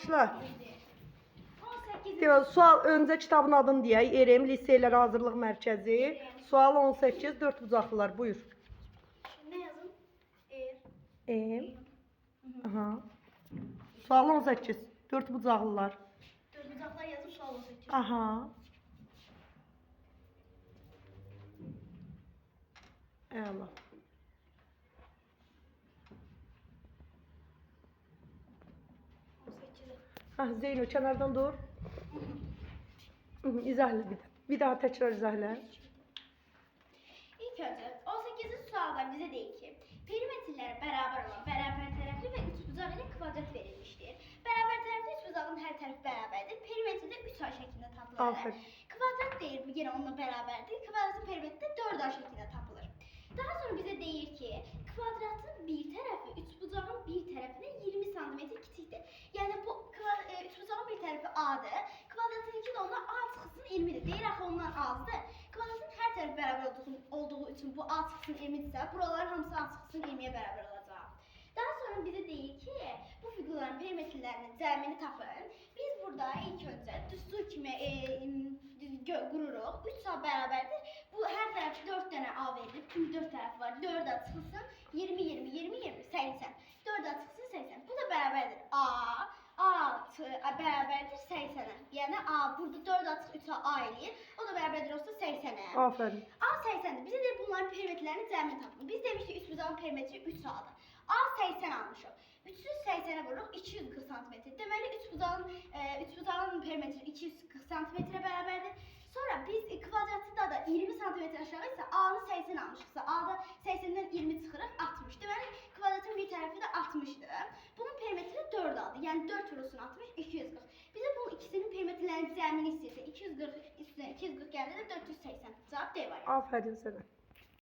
Başla. 18. Diyor, sual önce kitabın adını diyək. ERM Liseylər Hazırlıq Mərkəzi. Sual 18. 4 bucaqlılar. Buyur. Ne yazın? EM. Aha. Sual 18. 4 bucaqlılar. Dört bucaklar yazın sual 18. Aha. Əla. Zeyno kənardan dur. İzahla bir daha. Bir daha tekrar izahla. İlk önce 18. sualda bize deyir ki perimetrləri beraber olan beraber tərəfli və üçbucaq ilə kvadrat verilmişdir. Beraber tərəfli üçbucağın hər tərəfi bərabərdir. Perimetri də 3A şəklində tapılır. Aferin. Kvadrat deyir bu yenə onunla bərabərdir. Kvadratın perimetri də 4A şəklində tapılır. Daha sonra bize deyir ki kvadratın bir tərəfi üçbucağın bir tərəfindən 20 cm kiçikdir. Yəni bu üçbucağın bir tərəfi A'dır. Kvadratınki də ona A çıxısının 20'dir. Deyir axı ondan azdır. Kvadratın hər tərəfi bərabər olduğu üçün bu A çıxısının 20'dirsə, buraların hamısı A çıxısının 20'yə bərabər olacaq. Daha sonra bize deyir ki bu figurların perimetrlərinin cəmini tapın. Biz burada ilk öncə düstur kimi qururuq. 3A bərabərdir. Bu hər tərəfi 4 dənə A verilib. Çünki 4 tərəfi var. 4A çıxılsın 20, 20, 20, 20, 80. 4A çıxsın 80. Bu da bərabərdir. A bərabərdir 80'ə. Yəni A burada 4A çıx 3A A eləyir. O da bərabərdir olsa 80'ə. Aferin. A 80'dir. Bize de bunların perimetrlərinin cəmini tapın. Biz demişdik üçbucağın perimetri 3A'dır. A 80 almışıq. 380'e vururuq 240 cm. Deməli üçbucağın perimetri 240 cm-ə bərabərdir. Sonra biz kvadratında da 20 cm aşağıysa A'nı 80 almışıqsa A'da 80'dən 20 çıxırıq 60. Deməli kvadratın bir tərəfi də 60'dır. Bunun perimetri 4A'dır. Yəni 4 vurulsun 60 240. Bize bu ikisinin perimetrlərinin cəmini istəyirsə 240 üstünə 240 gəldi də 480. Cavab D var. Aferin sana.